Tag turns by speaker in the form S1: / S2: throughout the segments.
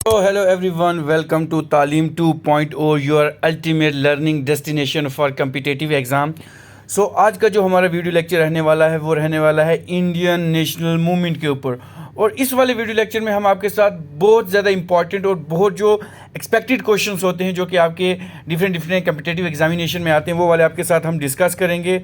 S1: Hello everyone, welcome to Talim 2.0, your ultimate learning destination for competitive exam. So आज का जो हमारा video lecture रहने वाला है वो रहने वाला है इंडियन नेशनल मूवमेंट के ऊपर। और इस वाले वीडियो लेक्चर में हम आपके साथ बहुत ज़्यादा इंपॉर्टेंट और बहुत जो एक्सपेक्टेड क्वेश्चंस होते हैं जो कि आपके डिफरेंट कम्पिटिटिव एग्जामिनेशन में आते हैं वो वाले आपके साथ हम डिस्कस करेंगे।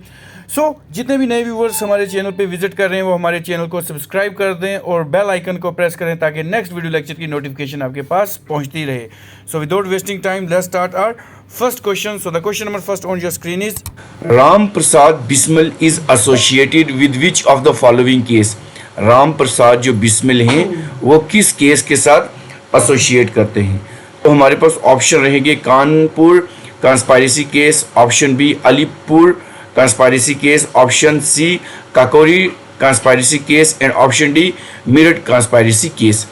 S1: जितने भी नए व्यूवर्स हमारे चैनल पे विजिट कर रहे हैं वो हमारे चैनल को सब्सक्राइब कर दें और बेल आइकन को प्रेस करें ताकि नेक्स्ट वीडियो लेक्चर की नोटिफिकेशन आपके पास पहुंचती रहे। So without wasting time let's start our first question. So the question number first on your screen is
S2: Ram Prasad Bismil is associated with which of the following case. Ram Prasad जो बिस्मिल हैं वो किस केस के साथ एसोसिएट करते हैं? तो हमारे पास ऑप्शन रहेंगे Kanpur conspiracy case, option B Alipur conspiracy case, option C Kakori conspiracy case and option D Meerut conspiracy case.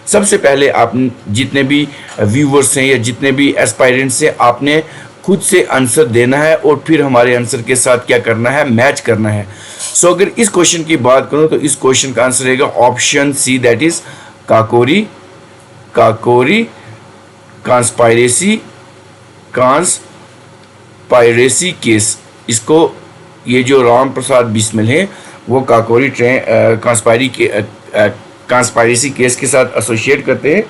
S2: सबसे पहले आप जितने भी व्यूवर्स हैं या जितने भी एस्पायरेंट्स हैं आपने खुद से आंसर देना है और फिर हमारे आंसर के साथ क्या करना है, मैच करना है। अगर इस क्वेश्चन की बात करूं तो इस क्वेश्चन का आंसर रहेगा option C, that is Kakori conspiracy case. इसको ये जो राम प्रसाद बिस्मिल हैं वो काकोरी कंस्पायरेसी केस के साथ एसोसिएट करते हैं।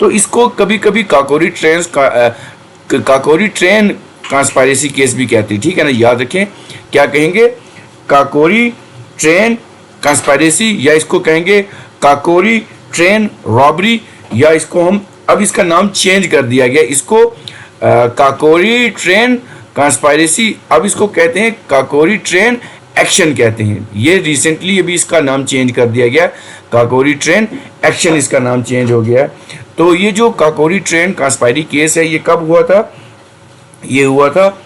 S2: तो इसको कभी कभी काकोरी ट्रेन कंस्पायरेसी केस भी कहते हैं, ठीक है ना। याद रखें क्या कहेंगे, काकोरी ट्रेन कंस्पायरेसी, या इसको कहेंगे काकोरी ट्रेन रॉबरी, या इसको हम अब इसका नाम चेंज कर दिया गया, इसको काकोरी ट्रेन कंस्पायरेसी, अब इसको कहते हैं काकोरी ट्रेन एक्शन कहते हैं। ये रिसेंटली अभी इसका नाम चेंज कर दिया गया, काकोरी ट्रेन एक्शन इसका नाम चेंज हो गया। तो ये जो काकोरी ट्रेन कंस्पायरी केस है ये कब हुआ था? ये हुआ था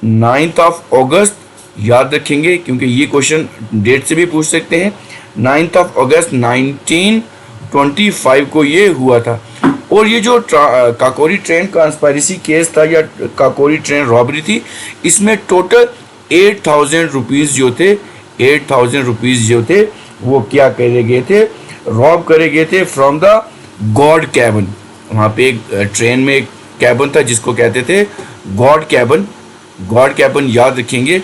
S2: 9 अगस्त। याद रखेंगे क्योंकि ये क्वेश्चन डेट से भी पूछ सकते हैं। 9 अगस्त 1925 को ये हुआ था। और ये जो काकोरी ट्रेन कंस्पायरेसी केस था या काकोरी ट्रेन रॉबरी थी, इसमें टोटल 8,000 रुपीज़ जो थे, 8,000 रुपीज़ जो थे वो क्या करे गए थे, रॉब करे गए थे फ्रॉम द गॉड कैबिन। वहाँ पे एक ट्रेन में एक कैबिन था जिसको कहते थे गॉड कैबिन याद रखेंगे।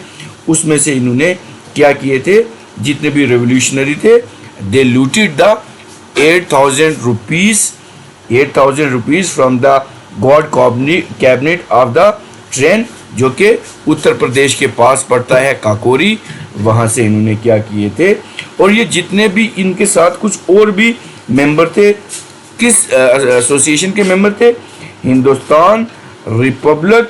S2: उसमें से इन्होंने क्या किए थे, जितने भी रेवोल्यूशनरी थे they looted the 8,000 rupees from the guard cabinet of the train, जो कि उत्तर प्रदेश के पास पड़ता है काकोरी। वहाँ से इन्होंने क्या किए थे। और ये जितने भी इनके साथ कुछ और भी मेंबर थे, किस एसोसिएशन के मेंबर थे? हिंदुस्तान रिपब्लिक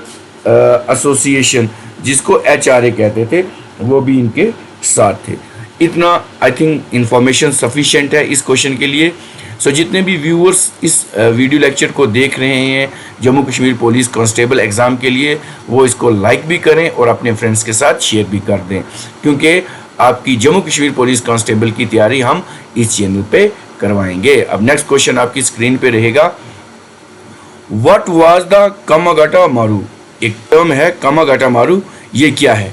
S2: एसोसिएशन, जिसको HRA कहते थे, वो भी इनके साथ थे। इतना आई थिंक इंफॉर्मेशन सफिशिएंट है इस क्वेश्चन के लिए। जितने भी व्यूअर्स इस वीडियो लेक्चर को देख रहे हैं Jammu Kashmir police constable exam के लिए, वो इसको लाइक भी करें और अपने फ्रेंड्स के साथ शेयर भी कर दें, क्योंकि आपकी जम्मू कश्मीर पुलिस कांस्टेबल की तैयारी हम इस चैनल पे करवाएंगे। अब नेक्स्ट क्वेश्चन आपकी स्क्रीन पे रहेगा, व्हाट वाज द कामागाटा मारू। एक टर्म है कामागाटा मारू, ये क्या है?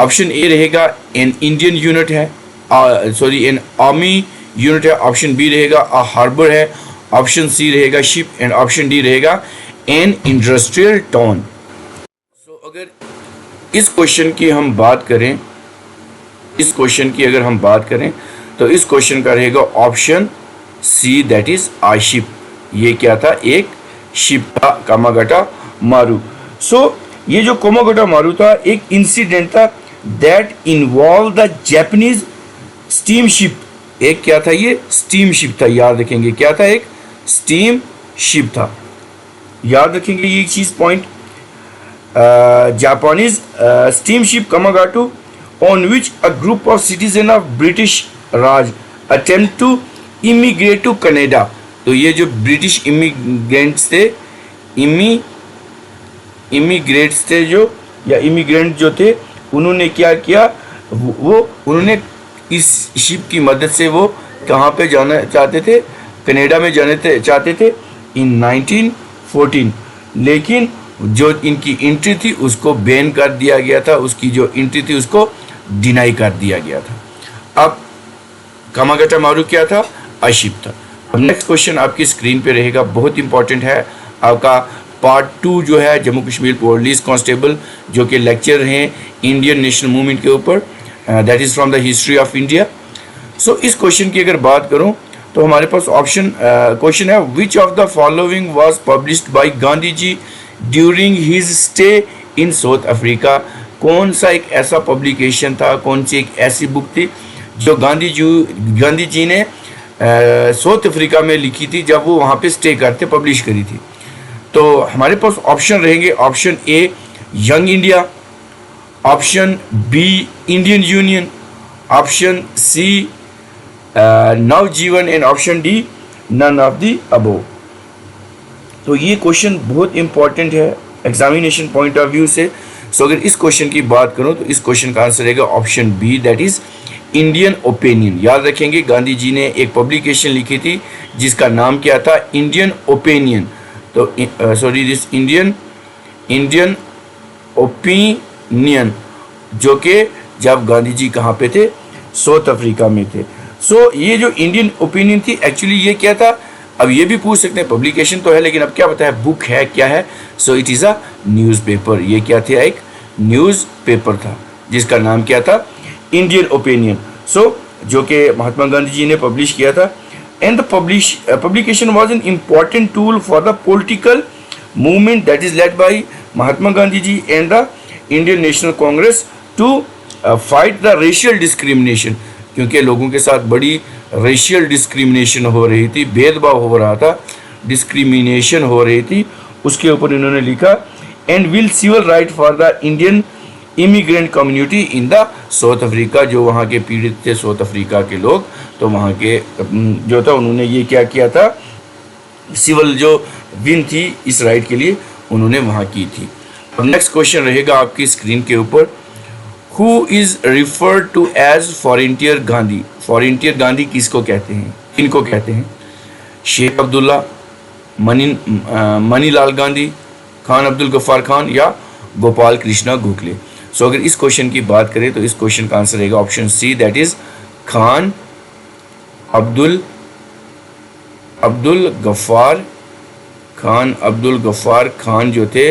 S2: ऑप्शन ए रहेगा एन इंडियन यूनिट है, एन आर्मी यूनिट है, ऑप्शन बी रहेगा अ हार्बर है, ऑप्शन सी रहेगा शिप एंड ऑप्शन डी रहेगा एन इंडस्ट्रियल टाउन। अगर इस क्वेश्चन की हम बात करें, तो इस क्वेश्चन का रहेगा option C, that is a ship. ये क्या था? एक शिप था कामागाटा मारू। ये जो कामागाटा मारू था एक इंसिडेंट था that involve the Japanese steam ship. एक क्या था? ये स्टीम शिप था। याद रखेंगे क्या था? एक स्टीम शिप था। याद रखेंगे ये चीज point. Japanese steamship Komagata on which a group of citizen of British Raj attempt to immigrate to Canada. तो ये जो ब्रिटिश इमिग्रेंट्स थे जो या इमिग्रेंट जो थे, उन्होंने क्या किया, उन्होंने इस शिप की मदद से वो कहाँ पे जाना चाहते थे? कनाडा में जाने चाहते थे इन 1914। लेकिन जो इनकी एंट्री थी उसको बैन कर दिया गया था, उसकी जो एंट्री थी उसको डिनाई कर दिया गया था। अब कामागाटा मारू क्या था? अशिप था। नेक्स्ट क्वेश्चन आपकी स्क्रीन पे रहेगा, बहुत इंपॉर्टेंट है आपका पार्ट 2 जो है जम्मू कश्मीर पुलिस कांस्टेबल, जो कि लेक्चर हैं इंडियन नेशनल मूवमेंट के ऊपर, that is from the history of India. So इस क्वेश्चन की अगर बात करूं तो हमारे पास ऑप्शन क्वेश्चन है, which of the following was published by Gandhi ji during his stay in South Africa. कौन सा एक ऐसा पब्लिकेशन था, कौन सी एक ऐसी बुक थी जो गांधी जी ने साउथ अफ्रीका में लिखी थी जब वो वहाँ पे स्टे करते, पब्लिश करी थी। तो हमारे पास ऑप्शन रहेंगे, option A Young India, option B Indian Union, option C Navjivan and option D none of the above. तो ये क्वेश्चन बहुत इंपॉर्टेंट है एग्जामिनेशन पॉइंट ऑफ व्यू से। सो अगर इस क्वेश्चन की बात करूं तो इस क्वेश्चन का आंसर रहेगा option B, that is Indian Opinion. याद रखेंगे गांधी जी ने एक पब्लिकेशन लिखी थी जिसका नाम क्या था, इंडियन ओपिनियन। तो सॉरी दिस इंडियन ओपिनियन, जो कि जब गांधी जी कहाँ पे थे, साउथ अफ्रीका में थे। सो ये जो इंडियन ओपिनियन थी एक्चुअली ये क्या था, अब ये भी पूछ सकते हैं पब्लिकेशन तो है लेकिन अब क्या पता है बुक है क्या है। सो इट इज़ अ न्यूज़पेपर। ये क्या था, एक न्यूज़पेपर था जिसका नाम क्या था, इंडियन ओपिनियन। सो जो कि महात्मा गांधी जी ने पब्लिश किया था। And the publication was an important tool for the political movement that is led by Mahatma Gandhi ji and the Indian National Congress to fight the racial discrimination। क्योंकि लोगों के साथ बड़ी रेशियल डिस्क्रिमिनेशन हो रही थी, भेदभाव हो रहा था, डिस्क्रिमिनेशन हो रही थी, उसके ऊपर इन्होंने लिखा and will civil right for the Indian immigrant community in the South Africa. जो वहाँ के पीड़ित थे साउथ अफ्रीका के लोग, तो वहाँ के जो था उन्होंने ये क्या किया था, सिविल जो विन थी इस राइट के लिए उन्होंने वहाँ की थी। अब नेक्स्ट क्वेश्चन रहेगा आपकी स्क्रीन के ऊपर, who is referred to as frontier Gandhi. Frontier Gandhi किसको कहते हैं, किनको कहते हैं, शेख अब्दुल्ला, मनीलाल गांधी, खान अब्दुल गफ्फार खान या गोपाल कृष्णा गोखले। सो अगर इस क्वेश्चन की बात करें तो इस क्वेश्चन का आंसर रहेगा option C, that is Khan Abdul Gaffar Khan जो थे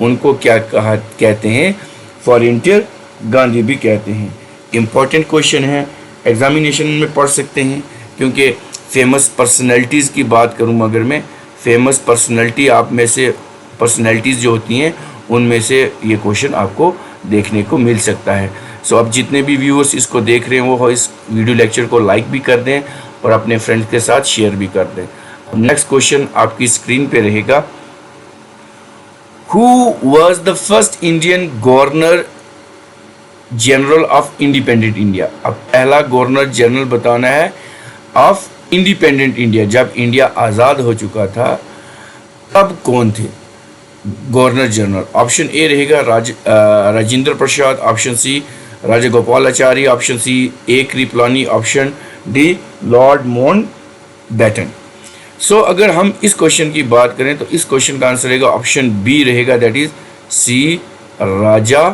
S2: उनको क्या कहते हैं, फॉरेंटियर गांधी भी कहते हैं। इम्पॉर्टेंट क्वेश्चन है, एग्जामिनेशन में पढ़ सकते हैं, क्योंकि फेमस पर्सनैलिटीज़ की बात करूँ अगर मैं, फेमस पर्सनैलिटी आप में से पर्सनैलिटीज़ जो होती हैं उनमें से ये क्वेश्चन आपको देखने को मिल सकता है। सो अब जितने भी व्यूअर्स इसको देख रहे हैं वो इस वीडियो लेक्चर को लाइक भी कर दें और अपने फ्रेंड्स के साथ शेयर भी कर दें। नेक्स्ट क्वेश्चन आपकी स्क्रीन पे रहेगा, who was the first Indian governor general of independent India. अब पहला गवर्नर जनरल बताना है ऑफ इंडिपेंडेंट इंडिया, जब इंडिया आज़ाद हो चुका था तब कौन थे गवर्नर जनरल। ऑप्शन ए रहेगा Rajendra Prasad, option C Raja Gopalachari, option C A Kripalani, option D lord Mountbatten. So अगर हम इस क्वेश्चन की बात करें तो इस क्वेश्चन का आंसर रहेगा ऑप्शन बी रहेगा, दैट इज सी राजा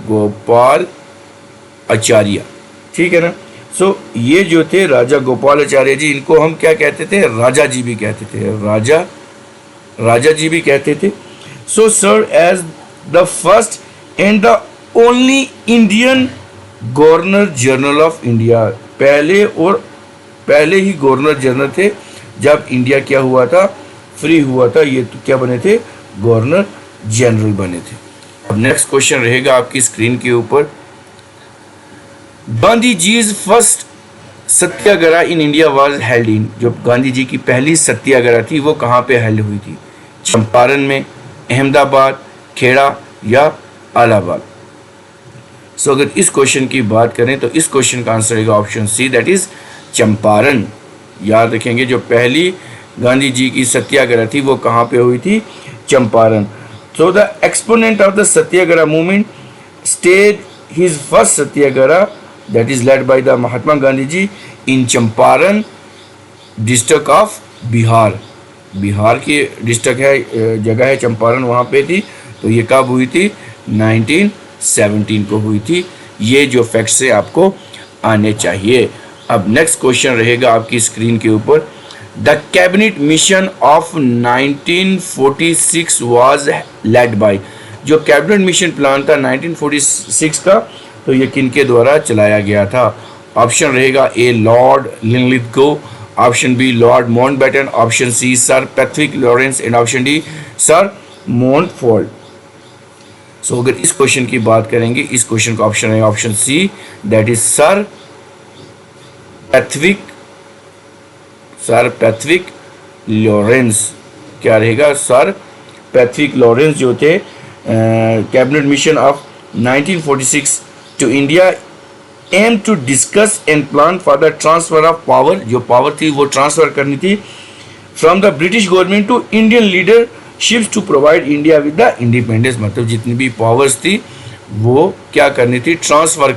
S2: गोपाल आचार्य। ठीक है ना। सो ये जो थे राजा गोपाल आचार्य जी, इनको हम क्या कहते थे, राजा जी भी कहते थे, राजा जी भी कहते थे। So serve as the first and the only Indian governor general of India. पहले ही गवर्नर जनरल थे जब इंडिया क्या हुआ था, फ्री हुआ था, ये तो क्या बने थे, गवर्नर जनरल बने थे। अब नेक्स्ट क्वेश्चन रहेगा आपकी स्क्रीन के ऊपर, Gandhi ji's first satyagraha in India was held in. जो गांधी जी की पहली सत्याग्रह थी वो कहाँ पे हेल्ड हुई थी, चंपारण में, अहमदाबाद, खेड़ा या इलाहाबाद। सो अगर इस क्वेश्चन की बात करें तो इस क्वेश्चन का आंसर रहेगा option C, that is Champaran. याद रखेंगे जो पहली गांधी जी की सत्याग्रह थी वो कहाँ पे हुई थी, Champaran. So the exponent of the satyagraha movement stayed his first satyagraha that is led by the Mahatma Gandhi ji in Champaran district of Bihar. Bihar की डिस्ट्रिक्ट है, जगह है चंपारण, वहाँ पे थी। तो ये कब हुई थी, 1917 को हुई थी। ये जो फैक्ट्स है आपको आने चाहिए। अब नेक्स्ट क्वेश्चन रहेगा आपकी स्क्रीन के ऊपर। The cabinet mission of 1946 was led by, जो कैबिनेट मिशन प्लान था 1946 का, तो ये किनके द्वारा चलाया गया था? ऑप्शन रहेगा A lord Linlithgow, option B lord Mountbatten, option C sir Patrick Lawrence and option D sir Montford. So अगर इस क्वेश्चन की बात करेंगे, इस क्वेश्चन का ऑप्शन है option C, that is sir Patrick Lawrence. क्या रहेगा? सर पैट्रिक लॉरेंस जो थे cabinet mission of 1946 to India aim to discuss and plan for the transfer of power, जो पावर थी वो ट्रांसफर करनी थी from the British government to Indian leaderships to provide India with the independence. मतलब जितनी भी पावर्स थी वो क्या करनी थी? ट्रांसफर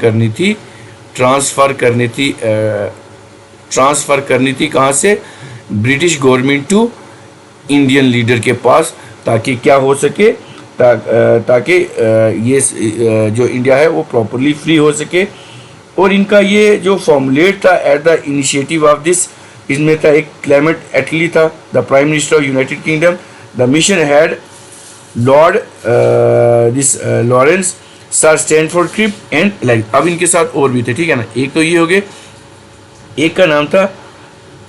S2: करनी थी कहाँ से? British government to Indian leader के पास, ताकि क्या हो सके, ताकि ये जो इंडिया है वो प्रॉपरली फ्री हो सके। और इनका ये जो फॉर्मुलेट था at the initiative of this, इसमें था एक क्लेमेंट एटली था the prime minister of United Kingdom. The mission had lord Lawrence, sir Stanford Cripps and like. अब इनके साथ और भी थे, ठीक है ना। एक तो ये हो गए, एक का नाम था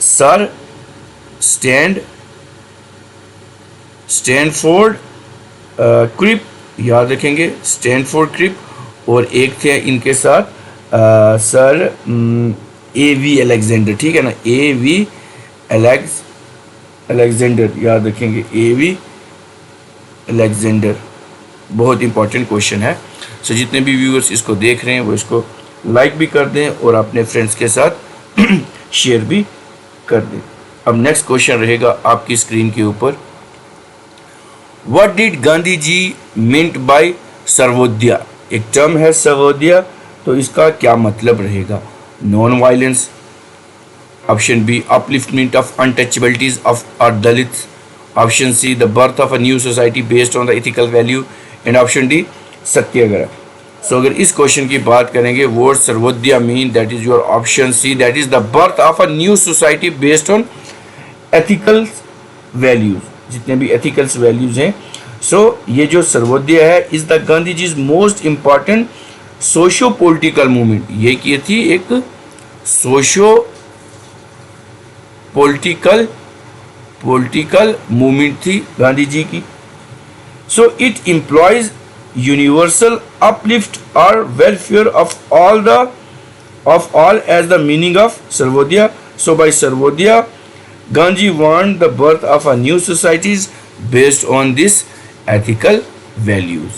S2: सर स्टैनफोर्ड क्रिप, याद रखेंगे स्टैनफोर्ड क्रिप, और एक थे इनके साथ सर A.V. अलेक्जेंडर, ठीक है ना। A.V. अलेक्जेंडर, याद रखेंगे A.V. अलेक्जेंडर। बहुत इंपॉर्टेंट क्वेश्चन है। सो जितने भी व्यूअर्स इसको देख रहे हैं वो इसको लाइक भी कर दें और अपने फ्रेंड्स के साथ शेयर भी कर दें। अब नेक्स्ट क्वेश्चन रहेगा आपकी स्क्रीन के ऊपर। What did Gandhi ji meant by sarvodaya? एक टर्म है सर्वोदया, तो इसका क्या मतलब रहेगा? Non violence, option B upliftment of untouchabilities of our Dalits, option C the birth of a new society based on the ethical value and option D satyagraha. So अगर इस question की बात करेंगे, word sarvodaya mean, that is your option C, that is the birth of a new society based on ethical values, जितने भी एथिकल्स values हैं। सो ये जो सर्वोदया है is the Gandhi ji's most important socio political movement. ये की थी एक सोशो पॉलिटिकल मूवमेंट थी गांधी जी की। So it employs universal uplift और welfare of all as the meaning of sarvodaya. So by sarvodaya Gandhi want the birth of a new societies based on this ethical values.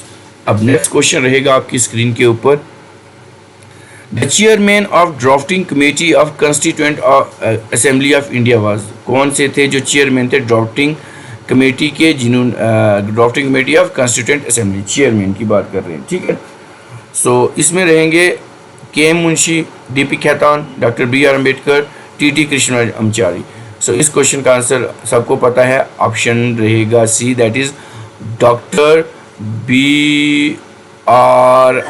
S2: अब next question रहेगा आपकी screen के ऊपर। The chairman of drafting committee of constituent assembly of India was, कौन से थे जो chairman थे ड्राफ्टिंग कमेटी के, जिन्होंने drafting committee of constituent assembly, chairman की बात कर रहे हैं, ठीक है। सो इसमें रहेंगे K M. Munshi, D P. Khaitan, doctor B.R. Ambedkar, T.T. Krishnaraj Acharya. So इस क्वेश्चन का आंसर सबको पता है, ऑप्शन रहेगा C, that is doctor B.R.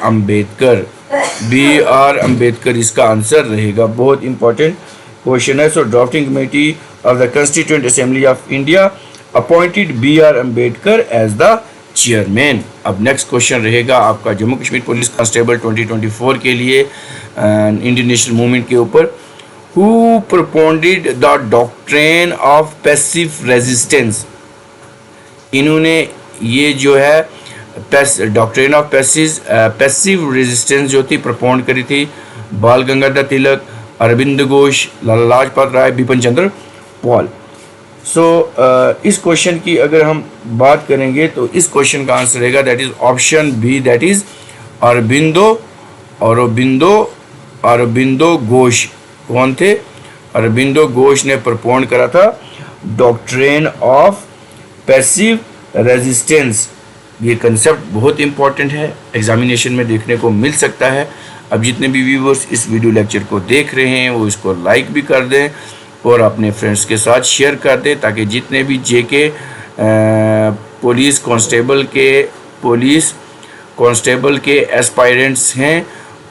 S2: Ambedkar इसका आंसर रहेगा। बहुत इंपॉर्टेंट क्वेश्चन है। So drafting committee of the constituent assembly of India appointed B.R. Ambedkar as the chairman. अब नेक्स्ट क्वेश्चन रहेगा आपका जम्मू कश्मीर पुलिस कांस्टेबल 2024 के लिए इंडियन नेशनल मूवमेंट के ऊपर। Who propounded the doctrine of passive resistance? इन्होंने ये जो है डॉक्ट्रेन ऑफ पैसिव रेजिस्टेंस जो थी प्रपोंड करी थी। बाल गंगाधर तिलक, अरविंद घोष, लाला लाजपत राय, बिपिन चंद्र पॉल। सो इस क्वेश्चन की अगर हम बात करेंगे तो इस क्वेश्चन का आंसर रहेगा that is option B, that is Aurobindo Ghosh. कौन थे? अरबिंदो घोष ने प्रपोन करा था डॉक्ट्रेन ऑफ पैसिव रेजिस्टेंस। ये कंसेप्ट बहुत इंपॉर्टेंट है, एग्जामिनेशन में देखने को मिल सकता है। अब जितने भी व्यूवर्स इस वीडियो लेक्चर को देख रहे हैं वो इसको लाइक भी कर दें और अपने फ्रेंड्स के साथ शेयर कर दें, ताकि जितने भी जेके पुलिस कांस्टेबल के एस्पायरेंट्स हैं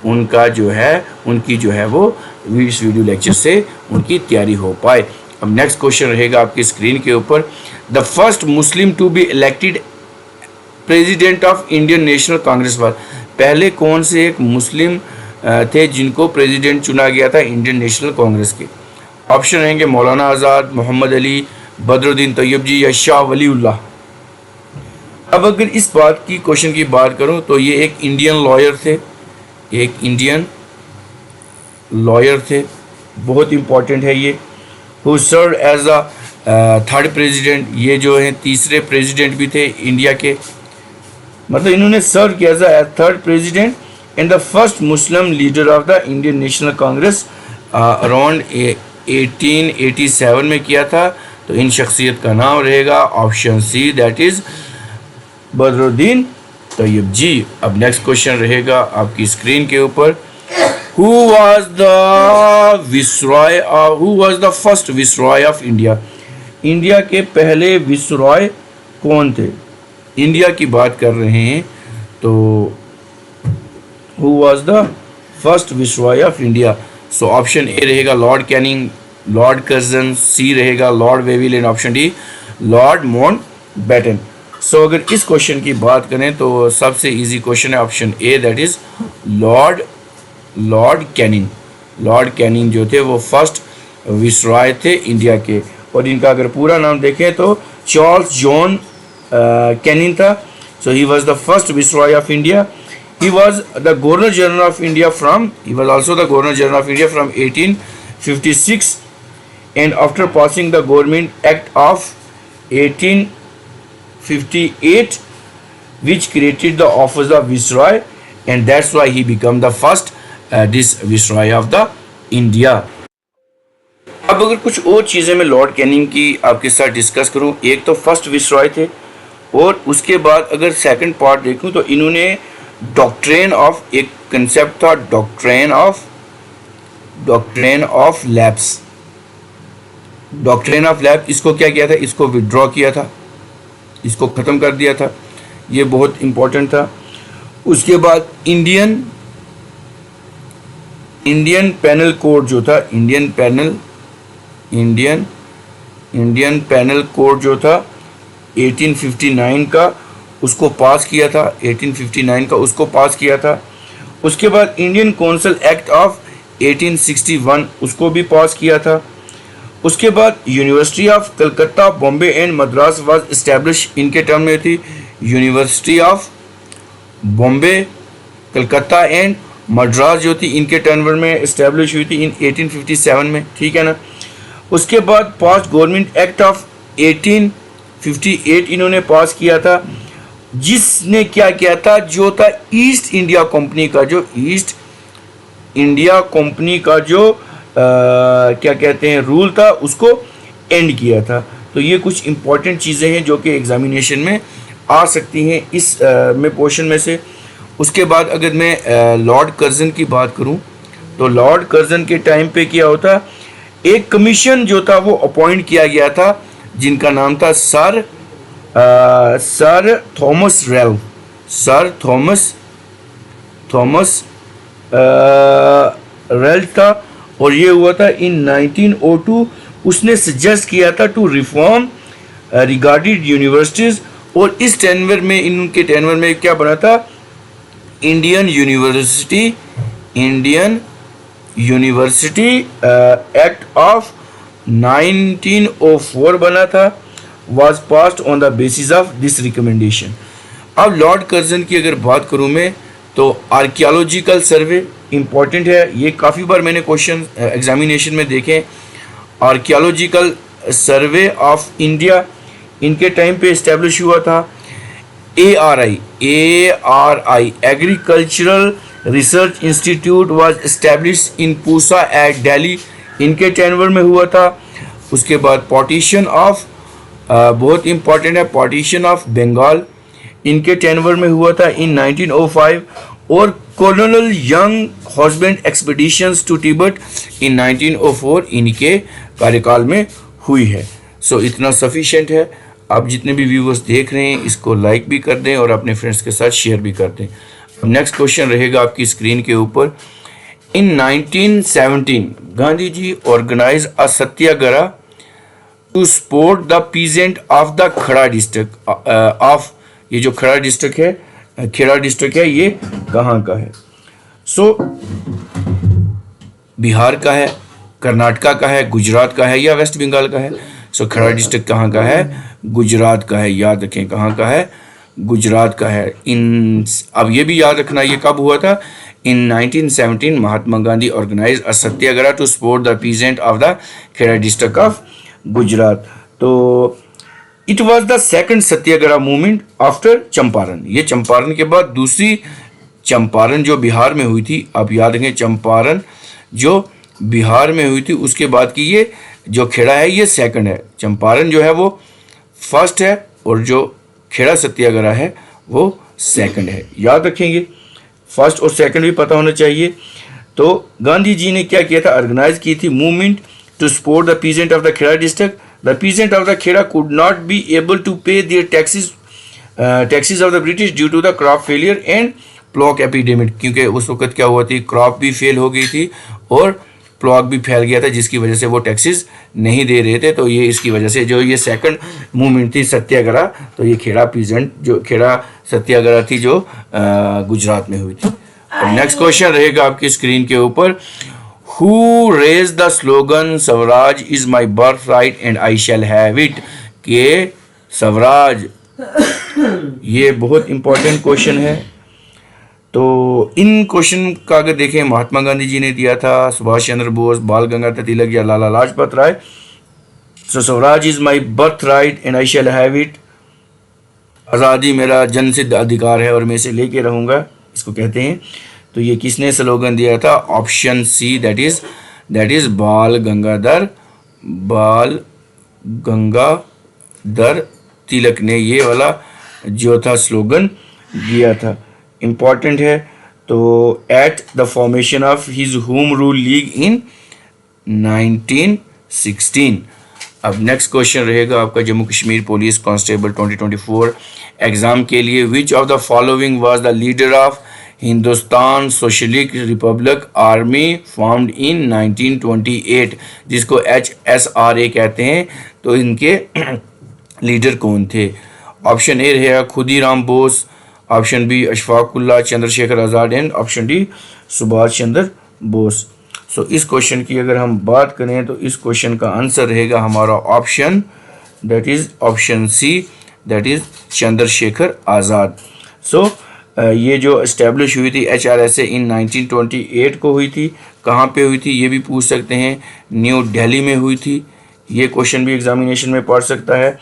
S2: उनका जो है उनकी जो है वो इस वीडियो लेक्चर से उनकी तैयारी हो पाए। अब नेक्स्ट क्वेश्चन रहेगा आपकी स्क्रीन के ऊपर, the first Muslim to be elected president of Indian National Congress was, पहले कौन से एक मुस्लिम थे जिनको प्रेसिडेंट चुना गया था इंडियन नेशनल कांग्रेस के? ऑप्शन रहेंगे मौलाना आज़ाद, मोहम्मद अली, बदरुद्दीन तैयब जी या शाह वलीउल्लाह। अब अगर इस बात की क्वेश्चन की बात करूं तो ये एक इंडियन लॉयर थे, एक इंडियन लॉयर थे, बहुत इंपॉर्टेंट है ये, who serve as a third president, ये जो है तीसरे प्रेसिडेंट भी थे इंडिया के, मतलब इन्होंने सर्व किया as third president and the first Muslim leader of the Indian National Congress around 1887 में किया था। तो इन शख्सियत का नाम रहेगा option C, that is Badruddin Tyab ji. अब नेक्स्ट क्वेश्चन रहेगा आपकी स्क्रीन के ऊपर, who was the first viceroy of India, India के पहले विसरॉय कौन थे? इंडिया की बात कर रहे हैं तो who was the first viceroy of India? So option A रहेगा lord Canning, lord Curzon, C रहेगा lord Wavell and option D lord Mountbatten. So अगर इस क्वेश्चन की बात करें तो सबसे इजी क्वेश्चन है option A, that is lord Canning. Lord Canning जो थे वो फर्स्ट विसरॉय थे इंडिया के, और इनका अगर पूरा नाम देखें तो चार्ल्स जॉन कैनिंग था। So he was the first viceroy of India. He was the Governor General of India from, he was also the Governor General of India from 1856, and after passing the Government Act of 1858 which created the office of Viceroy, and that's why he became the first this Viceroy of the India. अब अगर कुछ और चीज़ें मैं Lord Canning की आपके साथ discuss करूं, एक तो फर्स्ट विसरॉय थे, और उसके बाद अगर सेकंड पार्ट देखूं तो इन्होंने डॉक्ट्रेन ऑफ, एक कंसेप्ट था doctrine of labs, doctrine of labs, इसको क्या किया था? इसको विड्रॉ किया था, इसको ख़त्म कर दिया था, ये बहुत इम्पोर्टेंट था। उसके बाद इंडियन पैनल कोड जो था, इंडियन पैनल कोड जो था 1859 का, उसको पास किया था, 1859 का उसको पास किया था। उसके बाद इंडियन काउंसिल एक्ट ऑफ 1861 उसको भी पास किया था। उसके बाद university of Calcutta, Bombay and Madras was establish, इनके टर्म में थी university of Bombay, Calcutta and Madras जो थी इनके टर्म में इस्टेब्लिश हुई थी इन 1857 में, ठीक है ना। उसके बाद पास गवर्नमेंट एक्ट ऑफ 1858 इन्होंने पास किया था, जिसने क्या किया था, जो था ईस्ट इंडिया कंपनी का, जो ईस्ट इंडिया कंपनी का जो क्या कहते हैं रूल था, उसको एंड किया था। तो ये कुछ इंपॉर्टेंट चीज़ें हैं जो कि एग्जामिनेशन में आ सकती हैं इस में पोर्शन में से। उसके बाद अगर मैं लॉर्ड कर्जन की बात करूं तो लॉर्ड कर्जन के टाइम पे क्या होता, एक कमीशन जो था वो अपॉइंट किया गया था जिनका नाम था sir Thomas rail, sir Thomas rail था, और ये हुआ था इन 1902। उसने सजेस्ट किया था टू रिफॉर्म रिगार्डेड यूनिवर्सिटीज़, और इस टेनवर में, इनके टेनवर में क्या बना था, इंडियन यूनिवर्सिटी एक्ट ऑफ 1904 बना था, was passed on the basis of this recommendation। अब लॉर्ड कर्जन की अगर बात करूं मैं तो आर्कियोलॉजिकल सर्वे इम्पॉर्टेंट है, ये काफ़ी बार मैंने क्वेश्चन एग्जामिनेशन में देखे। आर्कियोलॉजिकल सर्वे ऑफ इंडिया इनके टाइम पे इस्टेब्लिश हुआ था। ARI agricultural research institute was establish in Pusa at Delhi, इनके टेनवर में हुआ था। उसके बाद पार्टीशन ऑफ बहुत इंपॉर्टेंट है, पार्टीशन ऑफ बंगाल इनके टेनवर में हुआ था इन 1905, और colonel Younghusband expeditions to Tibet in 1904 इनके कार्यकाल में हुई है। सो इतना सफिशिएंट है। आप जितने भी व्यूवर्स देख रहे हैं इसको लाइक भी कर दें और अपने फ्रेंड्स के साथ शेयर भी कर दें। नेक्स्ट क्वेश्चन रहेगा आपकी स्क्रीन के ऊपर। In 1917 Gandhi ji organise a satyagraha to support the peasant of the Kheda district of, ये जो खड़ा डिस्ट्रिक्ट है, खेड़ा डिस्ट्रिक्ट है, ये कहाँ का है? सो बिहार का है, कर्नाटका का है, गुजरात का है या वेस्ट बंगाल का है? सो खड़ा डिस्ट्रिक्ट कहाँ का है? गुजरात का है। याद रखें कहाँ का है? गुजरात का है। अब ये भी याद रखना ये कब हुआ था? In 1917 Mahatma Gandhi organise a satyagraha to support the peasant of the Kheda district of Gujarat. तो it was the second satyagraha movement after Champaran. ये चंपारण के बाद दूसरी चंपारण जो बिहार में हुई थी, आप याद रखें चंपारण जो बिहार में हुई थी उसके बाद की ये जो खेड़ा है ये सेकंड है। चंपारण जो है वो फर्स्ट है और जो खेड़ा सत्याग्रह है वो सेकंड है। याद रखेंगे, फर्स्ट और सेकंड भी पता होना चाहिए। तो गांधी जी ने क्या किया था? ऑर्गेनाइज की थी movement to support the peasant of the Kheda district. The peasant of the Kheda could not be able to pay their taxes of the British due to the crop failure and plague epidemic, क्योंकि उस वक्त क्या हुआ थी, crop भी fail हो गई थी और प्लॉक भी फैल गया था, जिसकी वजह से वो टैक्सेस नहीं दे रहे थे। तो ये इसकी वजह से जो ये सेकंड मूवमेंट थी सत्याग्रह, तो ये खेड़ा पीजेंट जो खेड़ा सत्याग्रह थी जो गुजरात में हुई थी। और नेक्स्ट क्वेश्चन रहेगा आपकी स्क्रीन के ऊपर। Who raised the slogan swaraj is my birth right and I shall have it? के स्वराज, ये बहुत इंपॉर्टेंट क्वेश्चन है। तो इन क्वेश्चन का अगर देखें, महात्मा गांधी जी ने दिया था, सुभाष चंद्र बोस, बाल गंगाधर तिलक या Lala Lajpat Rai. So swaraj is my birth right and I shall have it, आज़ादी मेरा जन्मसिद्ध अधिकार है और मैं इसे लेके रहूँगा, इसको कहते हैं। तो ये किसने स्लोगन दिया था? ऑप्शन सी, दैट इज बाल गंगाधर तिलक ने ये वाला जो था स्लोगन दिया था। इम्पॉर्टेंट है। तो at the formation of his home rule league in 1916। अब नेक्स्ट क्वेश्चन रहेगा आपका Jammu Kashmir police constable 2024 exam के लिए। Which of the following was the leader of Hindustan socialist republic army formed in 1928, जिसको HSRA कहते हैं। तो इनके लीडर कौन थे? ऑप्शन ए रहेगा Khudiram Bose, option B Ashfaqullah Chandrashekhar Azad and option D Subhash Chandra Bose. So इस क्वेश्चन की अगर हम बात करें तो इस क्वेश्चन का आंसर रहेगा हमारा option, that is option C, that is Chandrashekhar Azad. So ये जो इस्टेब्लिश हुई थी HRSA इन 1928 को हुई थी। कहाँ पे हुई थी ये भी पूछ सकते हैं, न्यू दिल्ली में हुई थी। ये क्वेश्चन भी एग्जामिनेशन में पढ़ सकता है।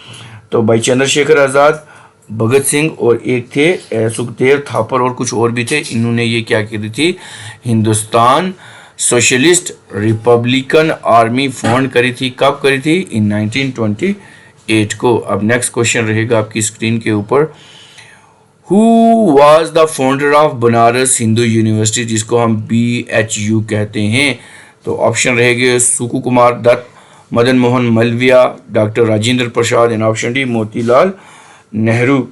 S2: तो भाई चंद्रशेखर आज़ाद, भगत सिंह और एक थे सुखदेव थापर और कुछ और भी थे, इन्होंने ये क्या की थी? Hindustan socialist Republican army form करी थी। कब करी थी? इन 1928 को। अब नेक्स्ट क्वेश्चन रहेगा आपकी स्क्रीन के ऊपर। Who was the founder of Banaras Hindu university, जिसको हम BHU कहते हैं? तो ऑप्शन रहेंगे Suku Kumar Dutt, Madan Mohan Malaviya, doctor Rajendra Prasad and option D Motilal Nehru.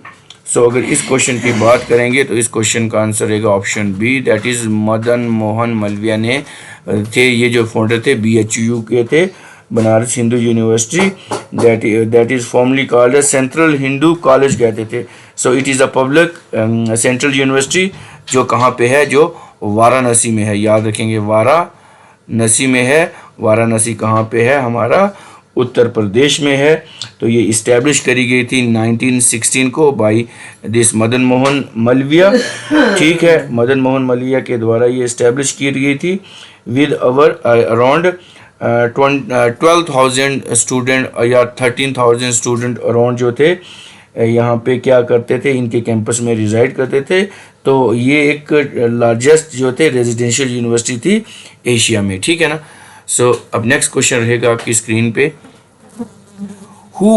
S2: So अगर इस क्वेश्चन की बात करेंगे तो इस क्वेश्चन का आंसर रहेगा option B, that is Madan Mohan Malaviya ने थे। ये जो फाउंडर थे BHU के थे, Banaras Hindu university, that is formerly called as central Hindu college कहते थे। So it is a public central university जो कहाँ पे है? जो वाराणसी में है। याद रखेंगे वाराणसी में है। वाराणसी कहाँ पे है? हमारा उत्तर प्रदेश में है। तो ये इस्टेब्लिश करी गई थी 1916 को बाई दिस मदन मोहन मलविया। ठीक है, मदन मोहन मलविया के द्वारा ये इस्टेब्लिश की गई थी विद अवर अराउंड 12,000 स्टूडेंट या 13,000 स्टूडेंट अराउंड जो थे यहाँ पे क्या करते थे, इनके कैंपस में रिजाइड करते थे। तो ये एक लार्जेस्ट जो थे रेजिडेंशियल यूनिवर्सिटी थी एशिया में। ठीक है ना। सो अब नेक्स्ट क्वेश्चन रहेगा आपकी स्क्रीन पे। Who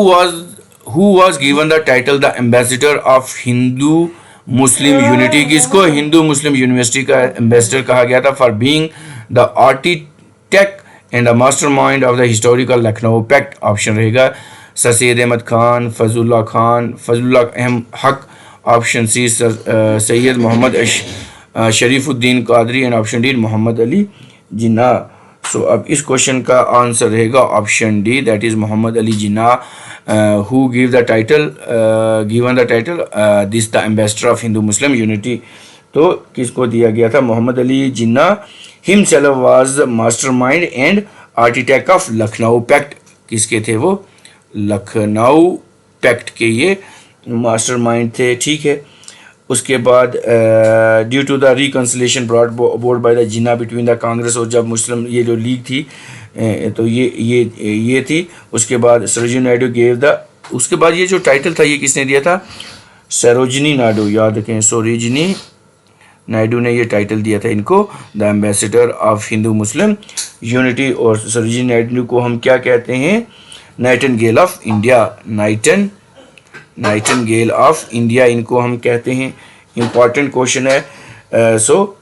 S2: was given the title the ambassador of Hindu Muslim unity? किसको हिंदू मुस्लिम यूनिवर्सिटी का एम्बेसडर कहा गया था? For being the architect and the mastermind of the historical Lucknow pact. Option रहेगा sir Syed Ahmad Khan, Fazlullah Aham Haq option C Syed Mohammad Sharifuddin Qadri and option D Mohammad Ali Jinnah. So अब इस question का answer रहेगा option D, that is Mohammad Ali Jinnah, who given the title this the ambassador of Hindu Muslim unity. तो किसको दिया गया था? Mohammad Ali Jinnah himself was mastermind and architect of Lucknow pact. किसके थे वो? लखनऊ पैक्ट के ये मास्टरमाइंड थे, ठीक है। उसके बाद due to the reconciliation brought about by the Jinnah between the Congress, और जब मुस्लिम ये जो लीग थी तो ये थी। उसके बाद सरोजिनी नायडू गेव द, उसके बाद ये जो टाइटल था ये किसने दिया था? सरोजिनी नायडू, याद रखें, सरोजिनी नायडू ने ये टाइटल दिया था इनको, the ambassador of Hindu Muslim unity. और सरोजिनी नायडू को हम क्या कहते हैं? Nightingale of India, Nightingale of India इनको हम कहते हैं। इम्पॉर्टेंट क्वेश्चन है। So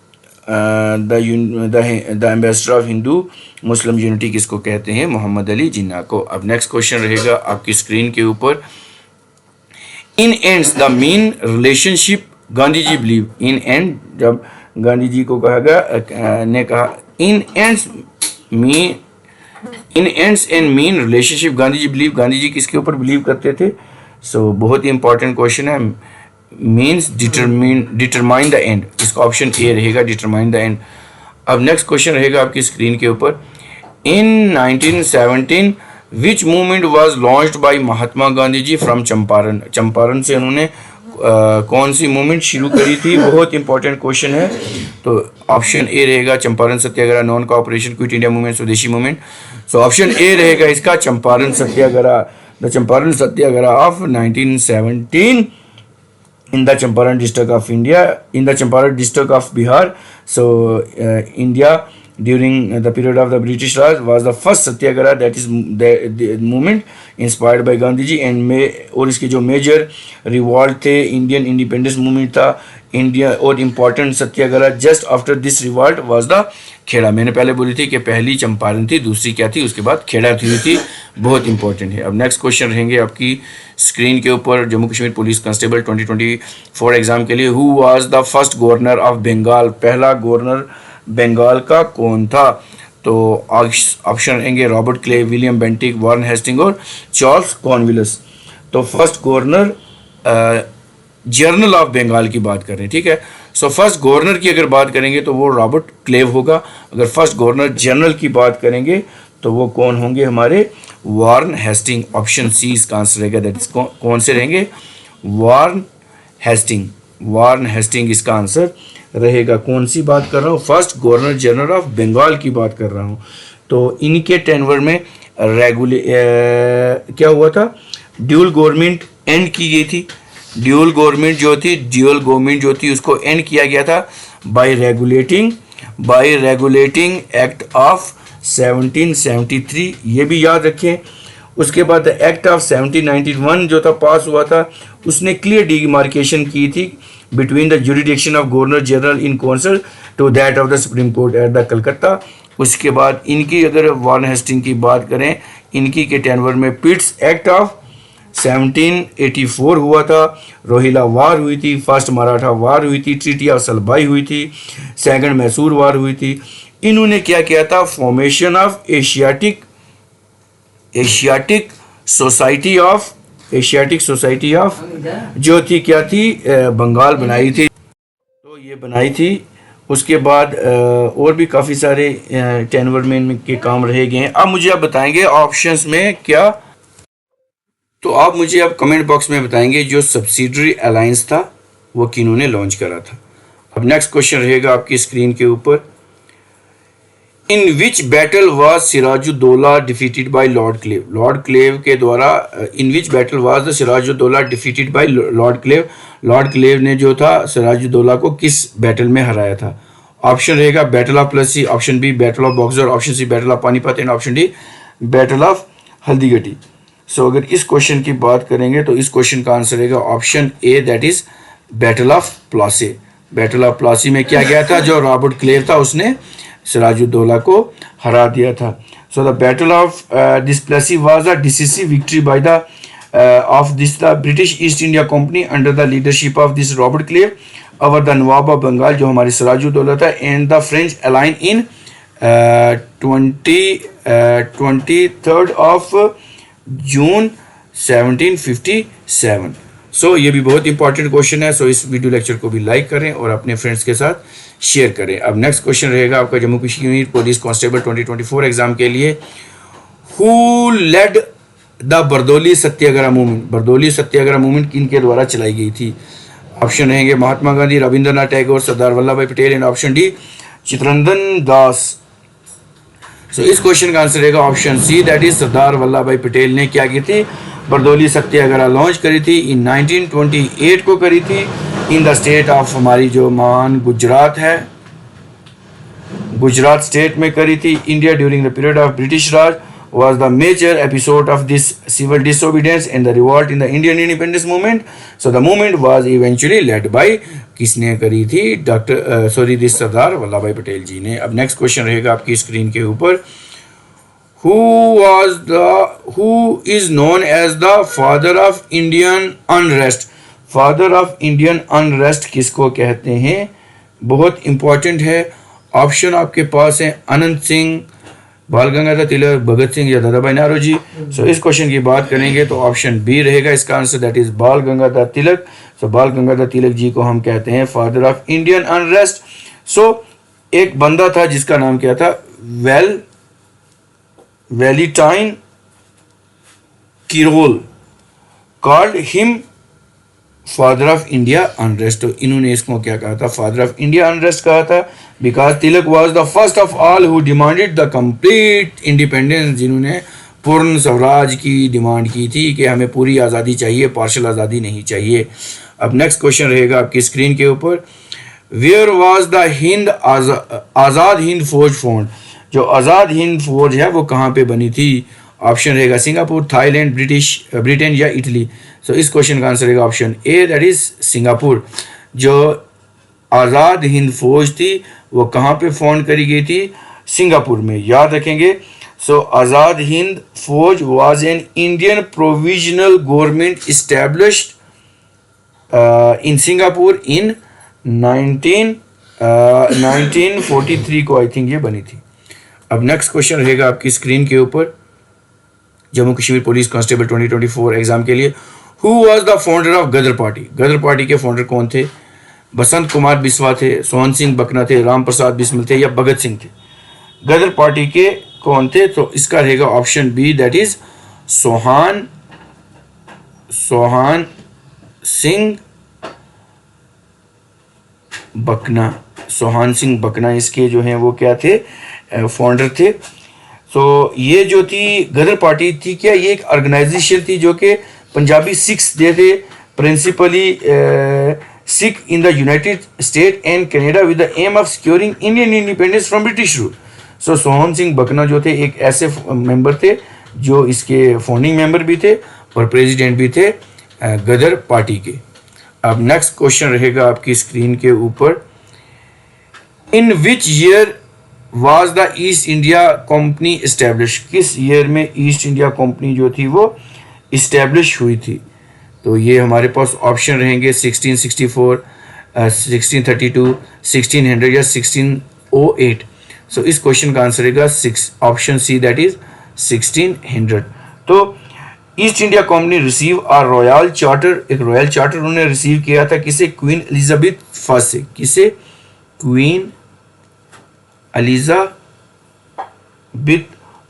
S2: the ambassador of Hindu Muslim unity किसको कहते हैं? मोहम्मद अली जिन्ना को। अब नेक्स्ट क्वेश्चन रहेगा आपकी स्क्रीन के ऊपर, in ends the main relationship Gandhi ji believe. In end, जब गांधी जी को कहा in ends and main relationship Gandhi ji believe, Gandhi ji किसके ऊपर बिलीव करते थे? सो बहुत ही इंपॉर्टेंट क्वेश्चन है। मीन्स डिटरमाइन द एंड, इसका ऑप्शन ए रहेगा, डिटरमाइन द एंड। अब नेक्स्ट क्वेश्चन रहेगा आपकी स्क्रीन के ऊपर, in 1917 which movement was launched by Mahatma Gandhi ji from Champaran. Champaran से उन्होंने कौन सी मूवमेंट शुरू करी थी? बहुत इंपॉर्टेंट क्वेश्चन है। तो ऑप्शन ए रहेगा Champaran satyagraha, non cooperation, quit India movement, swadeshi movement. So option A रहेगा इसका Champaran satyagraha, the Champaran satyagraha of 1917 in the Champaran district of India, in the Champaran district of Bihar. So India during the period of the British Raj was the first satyagraha, that is the movement inspired by Gandhi ji, and और इसके जो major revolt थे, Indian independence movement था India, और important satyagraha just after this revolt was the Kheda. मैंने पहले बोली थी कि पहली चंपारण थी, दूसरी क्या थी, उसके बाद खेड़ा थी। बहुत इंपॉर्टेंट है। अब नेक्स्ट क्वेश्चन रहेंगे आपकी स्क्रीन के ऊपर, Jammu Kashmir police constable 2024 exam के लिए, who was the first governor of Bengal. पहला गवर्नर बंगाल का कौन था? तो ऑप्शन रहेंगे Robert Clive, William Bentinck, Warren Hasting और चार्ल्स कॉर्नवालिस। तो first governor general of Bengal की बात कर रहे हैं, ठीक है। सो फर्स्ट गवर्नर की अगर बात करेंगे तो वो रॉबर्ट क्लेव होगा। अगर फर्स्ट गवर्नर जनरल की बात करेंगे तो वो कौन होंगे? हमारे वारन हेस्टिंग। ऑप्शन सी इसका आंसर रहेगा, दैट इज कौन से रहेंगे? वारन हेस्टिंग, वारन हेस्टिंग इसका आंसर रहेगा। कौन सी बात कर रहा हूँ? First governor general of Bengal की बात कर रहा हूँ। तो इनके टेनवर में क्या हुआ था? ड्यूल गवर्नमेंट एंड की गई थी। ड्यूल गवर्नमेंट जो थी उसको एंड किया गया था बाय रेगुलेटिंग एक्ट ऑफ 1773, ये भी याद रखें। उसके बाद एक्ट ऑफ 1791 जो था पास हुआ था, उसने क्लियर डिमार्केशन की थी between the jurisdiction of governor general in council to that of the supreme court at the Calcutta. उसके बाद इनकी अगर वारन हेस्टिंग की बात करें, इनकी के टेनवर में पिट्स एक्ट ऑफ 1784 हुआ था, रोहिला वार हुई थी, फर्स्ट मराठा वार हुई थी, ट्रीटी ऑफ सलबाई हुई थी, सेकंड मैसूर वार हुई थी। इन्होंने क्या किया था? Formation of Asiatic society of जो थी क्या थी? बंगाल बनाई थी, तो ये बनाई थी। उसके बाद और भी काफ़ी सारे टेनवर में इनके काम रहे गए हैं। अब मुझे आप बताएंगे ऑप्शंस में क्या, तो आप मुझे अब कमेंट बॉक्स में बताएंगे जो सब्सिडरी अलायंस था वो किन्होंने लॉन्च करा था। अब नेक्स्ट क्वेश्चन रहेगा आपकी स्क्रीन के ऊपर, in which battle was Sirajuddaulah defeated by lord Clive. Lord Clive के द्वारा in which battle was the Sirajuddaulah defeated by lord Clive. Lord Clive ने जो था सिराजुद्दौला को किस बैटल में हराया था? ऑप्शन रहेगा battle of Plassey, option B battle of Buxar, option C battle of Panipat and option D battle of Haldighati. So अगर इस क्वेश्चन की बात करेंगे तो इस क्वेश्चन का आंसर रहेगा option A, that is battle of Plassey. Battle of Plassey में क्या गया था? जो रॉबर्ट क्लेव था उसने सिराजुद्दौला को हरा दिया था। So the battle of this Plassey was a decisive victory by the of this the British East India Company under the leadership of this Robert Clive over the Nawab of Bengal जो हमारे सिराजुद्दौला था and the French allied in 23rd of June 1757. सो ये भी बहुत important question है. सो इस video lecture को भी लाइक करें और अपने फ्रेंड्स के साथ शेयर करें. अब नेक्स्ट क्वेश्चन रहेगा आपका Jammu Kashmir police constable 2024 exam के लिए. Who led the Bardoli Satyagraha movement. Bardoli Satyagraha movement किन के द्वारा चलाई गई थी? ऑप्शन रहेंगे Mahatma Gandhi, Rabindranath Tagore, Sardar Vallabhbhai Patel and option D Chittaranjan Das. So इस क्वेश्चन का आंसर रहेगा option C, that is Sardar Vallabhbhai Patel ने क्या की थी? बरदौली सत्याग्रह लॉन्च करी थी इन 1928 को करी थी इन द स्टेट ऑफ हमारी जो महान गुजरात है, गुजरात स्टेट में करी थी. India during the period of British Raj was the major episode of this civil disobedience and the revolt in the Indian independence movement. So the movement was eventually led by किसने करी थी? This Sardar Vallabhbhai Patel जी ने. अब next question रहेगा आपकी screen के ऊपर. who is known as the father of Indian unrest? Father of Indian unrest किसको कहते हैं? बहुत इंपॉर्टेंट है. ऑप्शन आपके पास है अनंत सिंह, बाल गंगाधर तिलक, भगत सिंह या दादाभाई नारोजी. सो इस क्वेश्चन की बात करेंगे तो ऑप्शन बी रहेगा इसका आंसर, दैट इज बाल गंगाधर तिलक. सो बाल गंगाधर तिलक जी को हम कहते हैं फादर ऑफ इंडियन अनरेस्ट. सो एक बंदा था जिसका नाम क्या था? Valentine Chirol called him father of India unrest. तो इन्होंने इसको क्या कहा था? फादर ऑफ इंडिया अनरेस्ट कहा था because Tilak was the first of all who demanded the complete independence. जिन्होंने पूर्ण स्वराज की डिमांड की थी कि हमें पूरी आज़ादी चाहिए, पार्शल आज़ादी नहीं चाहिए. अब नेक्स्ट क्वेश्चन रहेगा आपकी स्क्रीन के ऊपर. वेयर वाज द हिंद आज़ाद हिंद फौज फाउंड. जो आज़ाद हिंद फौज है वो कहाँ पे बनी थी? ऑप्शन रहेगा सिंगापुर, थाईलैंड, ब्रिटेन या इटली. सो इस क्वेश्चन का आंसर रहेगा option A, that is Singapore. जो आज़ाद हिंद फौज थी वो कहाँ पे फाउंड करी गई थी? सिंगापुर में, याद रखेंगे. सो Azad Hind Fauj was an Indian provisional government established in Singapore in 1943 को आई थिंक ये बनी थी. अब नेक्स्ट क्वेश्चन रहेगा आपकी स्क्रीन के ऊपर Jammu Kashmir police constable 2024 exam के लिए. Who was the founder of Ghadar party. Ghadar party के फाउंडर कौन थे? बसंत कुमार बिस्वा थे, सोहन सिंह बकना थे, राम प्रसाद बिस्मिल थे या भगत सिंह थे? गदर पार्टी के कौन थे? तो इसका रहेगा option B, that is Sohan Singh Bakna. Sohan Singh Bakna इसके जो हैं वो क्या थे? फाउंडर थे. तो ये जो थी गदर पार्टी थी क्या, ये एक ऑर्गेनाइजेशन थी जो कि पंजाबी सिख्स जो थे principally Sikh in the United State and Canada with the aim of securing Indian independence from British rule. So Sohan Singh बकना जो थे एक ऐसे मेंबर थे जो इसके फाउंडिंग मेंबर भी थे और प्रेसिडेंट भी थे गदर पार्टी के. अब नेक्स्ट क्वेश्चन रहेगा आपकी स्क्रीन के ऊपर. In which year was the East India Company establish. किस ईयर में ईस्ट इंडिया कंपनी जो थी वो इस्टेब्लिश हुई थी? तो ये हमारे पास ऑप्शन रहेंगे 1664, 1632, 1600 या 1608. सो इस क्वेश्चन का आंसर रहेगा ऑप्शन सी, दैट इज 1600. तो east India company receive a royal charter. एक रॉयल चार्टर उन्होंने रिसीव किया था किसे? क्वीन एलिजाबेथ फर्स्ट से. किसे? क्वीन एलिजाबेथ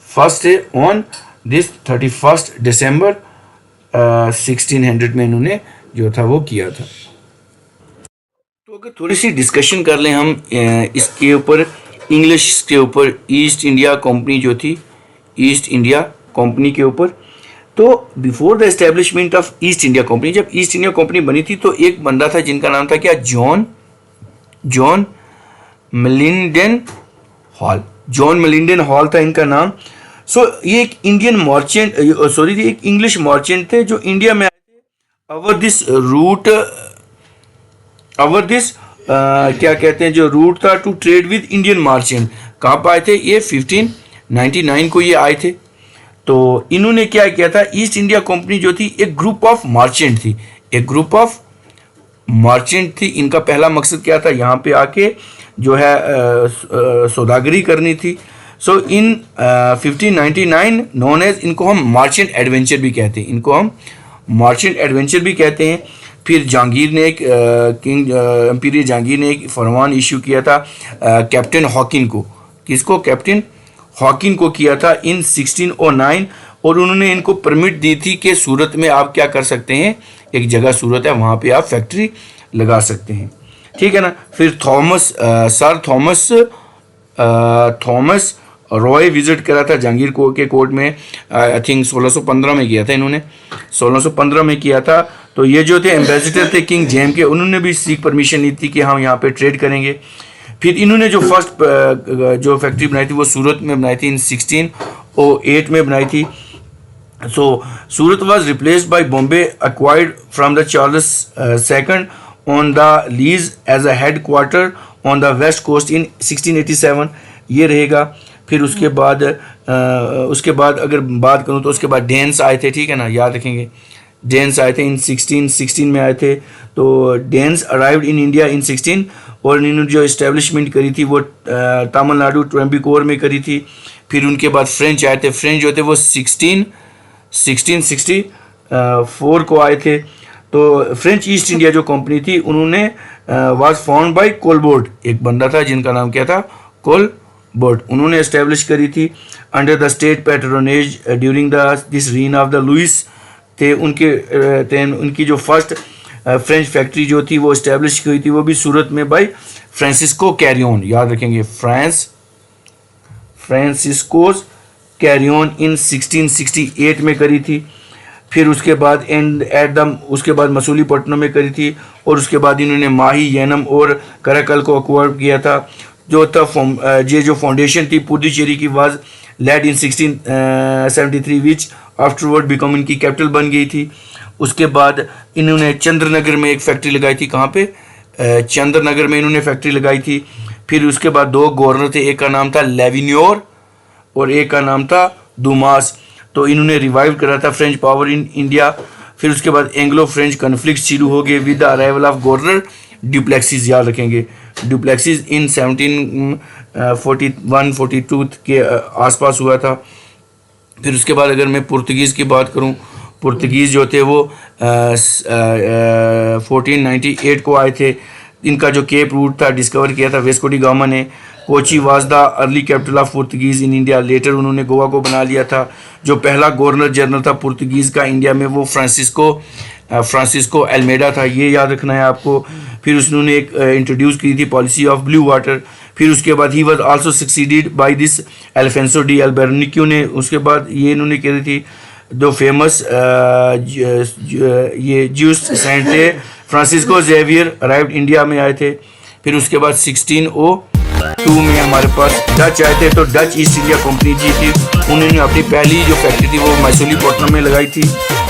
S2: फर्स्ट से ऑन दिस 31 दिसंबर 1600 में इन्होंने जो था वो किया था. तो अगर थोड़ी सी डिस्कशन कर लें हम इसके ऊपर, इंग्लिश के ऊपर, ईस्ट इंडिया कंपनी जो थी, ईस्ट इंडिया कंपनी के ऊपर. तो before the establishment of east India company, जब ईस्ट इंडिया कंपनी बनी थी तो एक बंदा था जिनका नाम था क्या? John Mildenhall. John Mildenhall था इनका नाम. सो ये एक इंडियन मर्चेंट, एक इंग्लिश मर्चेंट थे जो इंडिया में आए थे ओवर दिस रूट, क्या कहते हैं, जो रूट था to trade with Indian merchant. कहाँ पर आए थे ये? 1599 को ये आए थे. तो इन्होंने क्या किया था, ईस्ट इंडिया कंपनी जो थी एक ग्रुप ऑफ मर्चेंट थी, एक ग्रुप ऑफ मर्चेंट थी। इनका पहला मकसद क्या था, यहाँ पे आके जो है सौदागरी करनी थी। सो इन 1599 नोन एज, इनको हम मर्चेंट एडवेंचर भी कहते हैं, इनको हम मर्चेंट एडवेंचर भी कहते हैं। फिर जहांगीर ने एक किंग एम्पीरियर जहांगीर ने एक फरमान इशू किया था कैप्टन हॉकिन को, किसको, कैप्टन हॉकिन को किया था इन 1609, और उन्होंने इनको परमिट दी थी कि सूरत में आप क्या कर सकते हैं, एक जगह सूरत है वहाँ पे आप फैक्ट्री लगा सकते हैं, ठीक है ना। फिर सर थॉमस रॉय विजिट करा था जहांगीर के कोर्ट में, आई थिंक 1615 में किया था इन्होंने, 1615 में किया था। तो ये जो थे एम्बेसडर थे किंग जेम के, उन्होंने भी सीख परमिशन ली थी कि हम यहाँ पे ट्रेड करेंगे। फिर इन्होंने जो फर्स्ट जो फैक्ट्री बनाई थी वो सूरत में बनाई थी, इन 1608 में बनाई थी। सो Surat was replaced by Bombay, acquired from the Charles second on the lease as a headquarter on the west coast in 1687, ये रहेगा। फिर उसके बाद अगर बात करूँ तो उसके बाद डेन्स आए थे, ठीक है ना, याद रखेंगे, डेन्स आए थे इन 1616 में आए थे। तो Danes arrived in India in 16, और इन्होंने जो इस्टेब्लिशमेंट करी थी वो तमिलनाडु ट्वेम्बिकोर में करी थी। फिर उनके बाद फ्रेंच आए थे, फ्रेंच जो थे वो 1664 को आए थे। तो फ्रेंच ईस्ट इंडिया जो कंपनी थी उन्होंने वाज फाउंड बाय कोलबोर्ड, एक बंदा था जिनका नाम क्या था, कोलबोर्ड, उन्होंने एस्टेब्लिश करी थी under the state patronage during this reign of the Louis थे। उनकी जो फर्स्ट फ्रेंच फैक्ट्री जो थी वो इस्टेब्लिश हुई थी, वो भी सूरत में बाय फ्रांसिस्को कैरियन, याद रखेंगे, फ्रांसिस्को कैरियन इन 1668 में करी थी। फिर उसके बाद उसके बाद मसूलीपट्टनम में करी थी, और उसके बाद इन्होंने माही, येनम और कराकल को अक्वायर किया था। जो था ये जो फाउंडेशन थी पुडुचेरी की was laid in 1673 which afterward become इनकी कैपिटल बन गई थी। उसके बाद इन्होंने चंद्रनगर में एक फैक्ट्री लगाई थी, कहाँ पे, चंद्रनगर में इन्होंने फैक्ट्री लगाई थी। फिर उसके बाद दो गवर्नर थे, एक का नाम था लेविन्योर और एक का नाम था दुमास। तो इन्होंने रिवाइव करा था फ्रेंच पावर इन इंडिया। फिर उसके बाद एंग्लो फ्रेंच कन्फ्लिक्ट शुरू हो गए with the arrival of governor Dupleix, याद रखेंगे, ड्यूप्लेक्सिस इन 1741-42 के आसपास हुआ था। फिर उसके बाद अगर मैं पुर्तगीज़ की बात करूं, पुर्तगीज़ जो थे वो 1498 को आए थे। इनका जो केप रूट था डिस्कवर किया था वेस्को डी गामा ने। Kochi was the early capital of Portuguese in India, later उन्होंने गोवा को बना लिया था। जो पहला गवर्नर जनरल था पुर्तगीज़ का इंडिया में वो फ्रांसिस्को एल्मेडा था, ये याद रखना है आपको। फिर उन्होंने एक इंट्रोड्यूस की थी पॉलिसी ऑफ ब्लू वाटर। फिर उसके बाद ही was also succeeded by this Alfonso de Albuquerque ने। उसके बाद ये इन्होंने करी थी जो फेमस ये ज्यूस सेंट थे, फ्रांसिस्को जेवियर अराइव्ड इंडिया में आए थे। फिर उसके बाद 1602 में हमारे पास डच आए थे। तो डच ईस्ट इंडिया कंपनी जी थी, उन्होंने अपनी पहली जो फैक्ट्री थी वो मसूलीपट्टनम में लगाई थी,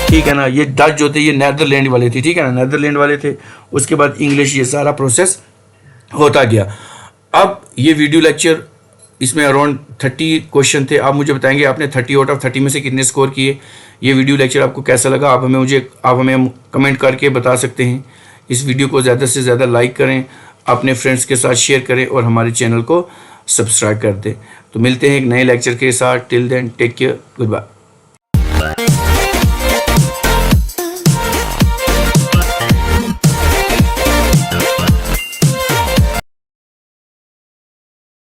S2: ठीक है ना। ये डच जो थे ये नेदरलैंड वाले थे, ठीक है ना, नेदरलैंड वाले थे। उसके बाद इंग्लिश, ये सारा प्रोसेस होता गया। अब ये वीडियो लेक्चर, इसमें अराउंड 30 क्वेश्चन थे। आप मुझे बताएंगे आपने 30 आउट ऑफ 30 में से कितने स्कोर किए। ये वीडियो लेक्चर आपको कैसा लगा, आप हमें कमेंट करके बता सकते हैं। इस वीडियो को ज़्यादा से ज़्यादा लाइक करें, अपने फ्रेंड्स के साथ शेयर करें और हमारे चैनल को सब्सक्राइब कर दें। तो मिलते हैं एक नए लेक्चर के साथ। Till then take care, good bye.